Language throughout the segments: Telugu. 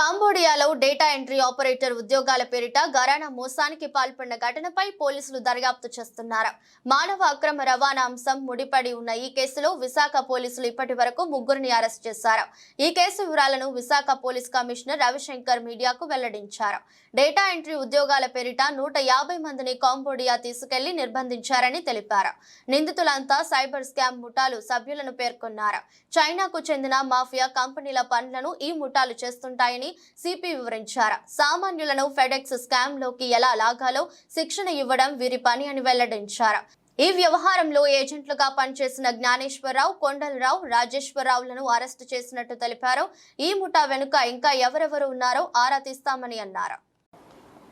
కాంబోడియాలో డేటా ఎంట్రీ ఆపరేటర్ ఉద్యోగాల పేరిట ఘరానా మోసానికి పాల్పడిన ఘటనపై పోలీసులు దర్యాప్తు చేస్తున్నారు. మానవ అక్రమ రవాణా అంశం ముడిపడి ఉన్న ఈ కేసులో విశాఖ పోలీసులు ఇప్పటి వరకు ముగ్గురిని అరెస్ట్ చేశారు. ఈ కేసు వివరాలను విశాఖ పోలీస్ కమిషనర్ రవిశంకర్ మీడియాకు వెల్లడించారు. డేటా ఎంట్రీ ఉద్యోగాల పేరిట 150 మందిని కాంబోడియా తీసుకెళ్లి నిర్బంధించారని తెలిపారు. నిందితులంతా సైబర్ స్కామ్ ముఠాలు సభ్యులను పేర్కొన్నారు. చైనాకు చెందిన మాఫియా కంపెనీల పనులను ఈ ముఠాలు చేస్తుంటాయని సిపి వివరించారు. సామాన్యులను ఫెడెక్స్ స్కామ్ లోకి ఎలా లాగాలో శిక్షణ ఇవ్వడం వీరి పని అని వెల్లడించారు. ఈ వ్యవహారంలో ఏజెంట్లుగా పనిచేసిన జ్ఞానేశ్వరరావు, కొండలరావు, రాజేశ్వరరావులను అరెస్టు చేసినట్టు తెలిపారు. ఈ ముఠా వెనుక ఇంకా ఎవరెవరు ఉన్నారో ఆరా తీస్తామని అన్నారు.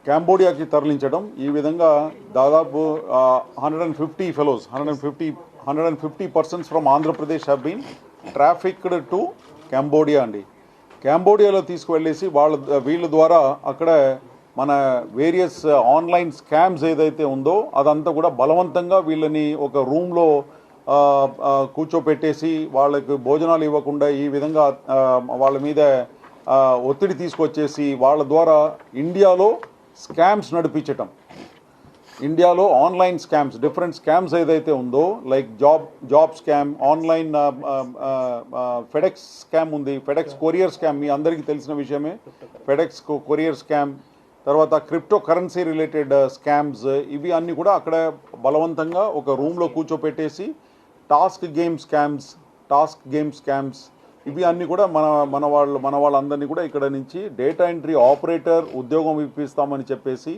కాంబోడియాకి తరలించడం ఈ విధంగా దాదాపు 150 fellows, 150 persons from Andhra Pradesh have been trafficked to Cambodia అండి. కాంబోడియాలో తీసుకువెళ్ళేసి వీళ్ళ ద్వారా అక్కడ మన వేరియస్ ఆన్లైన్ స్కామ్స్ ఏదైతే ఉందో అదంతా కూడా బలవంతంగా వీళ్ళని ఒక రూమ్లో కూర్చోపెట్టేసి వాళ్ళకి భోజనాలు ఇవ్వకుండా ఈ విధంగా వాళ్ళ మీద ఒత్తిడి తీసుకొచ్చేసి వాళ్ళ ద్వారా ఇండియాలో స్కామ్స్ నడిపించటం. ఇండియాలో ఆన్లైన్ స్కామ్స్, డిఫరెంట్ స్కామ్స్ ఏదైతే ఉందో like job scam, online FedEx scam ఉంది, ఫెడెక్స్ కొరియర్ స్కామ్ మీ అందరికీ తెలిసిన విషయమే. ఫెడెక్స్ కొరియర్ స్కామ్, తర్వాత క్రిప్టో కరెన్సీ రిలేటెడ్ స్కామ్స్, ఇవి అన్నీ కూడా అక్కడ బలవంతంగా ఒక రూమ్లో కూర్చోపెట్టేసి టాస్క్ గేమ్ స్కామ్స్ ఇవి అన్నీ కూడా మన వాళ్ళందరినీ కూడా ఇక్కడ నుంచి డేటా ఎంట్రీ ఆపరేటర్ ఉద్యోగం ఇప్పిస్తామని చెప్పేసి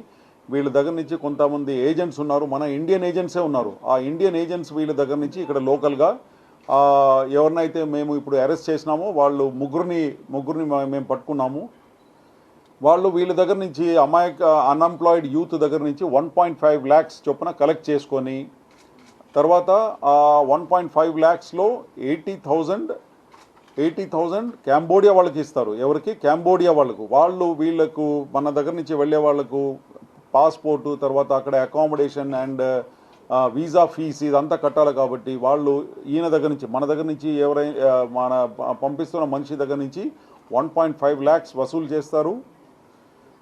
వీళ్ళ దగ్గర నుంచి కొంతమంది ఏజెంట్స్ ఉన్నారు, మన ఇండియన్ ఏజెంట్సే ఉన్నారు. ఆ ఇండియన్ ఏజెంట్స్ వీళ్ళ దగ్గర నుంచి ఇక్కడ లోకల్గా ఎవరినైతే మేము ఇప్పుడు అరెస్ట్ చేసినామో వాళ్ళు ముగ్గురిని మేము పట్టుకున్నాము. వాళ్ళు వీళ్ళ దగ్గర నుంచి అన్ఎంప్లాయిడ్ యూత్ దగ్గర నుంచి 1.5 lakhs చొప్పున కలెక్ట్ చేసుకొని తర్వాత 1.5 lakhsలో 80,000 కాంబోడియా వాళ్ళకి ఇస్తారు. ఎవరికి? కాంబోడియా వాళ్ళకు. వీళ్ళకు మన దగ్గర నుంచి వెళ్ళే వాళ్ళకు పాస్పోర్టు, తర్వాత అక్కడ అకామిడేషన్ అండ్ వీసా ఫీస్ ఇదంతా కట్టాలి. కాబట్టి వాళ్ళు ఈయన దగ్గర నుంచి మన దగ్గర నుంచి మన పంపిస్తున్న మనిషి దగ్గర నుంచి 1.5 lakhs వసూలు చేస్తారు.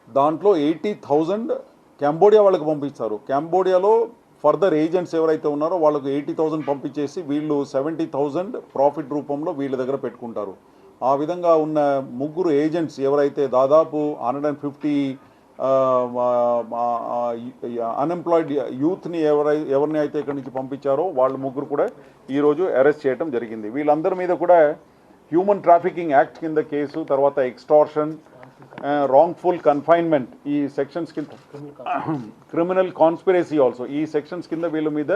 దాంట్లో 80,000 కాంబోడియా వాళ్ళకి పంపిస్తారు. కాంబోడియాలో ఫర్దర్ ఏజెంట్స్ ఎవరైతే ఉన్నారో వాళ్ళకు 80,000 పంపించేసి వీళ్ళు 70,000 ప్రాఫిట్ రూపంలో వీళ్ళ దగ్గర పెట్టుకుంటారు. ఆ విధంగా ఉన్న ముగ్గురు ఏజెంట్స్ ఎవరైతే దాదాపు 150 అన్ఎంప్లాయిడ్ యూత్ని ఎవరిని అయితే ఇక్కడి నుంచి పంపించారో వాళ్ళ ముగ్గురు కూడా ఈరోజు అరెస్ట్ చేయడం జరిగింది. వీళ్ళందరి మీద కూడా హ్యూమన్ ట్రాఫికింగ్ యాక్ట్ కింద కేసు, తర్వాత ఎక్స్టార్షన్, రాంగ్ఫుల్ కన్ఫైన్మెంట్ ఈ సెక్షన్స్ కింద, క్రిమినల్ కాన్స్పిరసీ ఆల్సో ఈ సెక్షన్స్ కింద వీళ్ళ మీద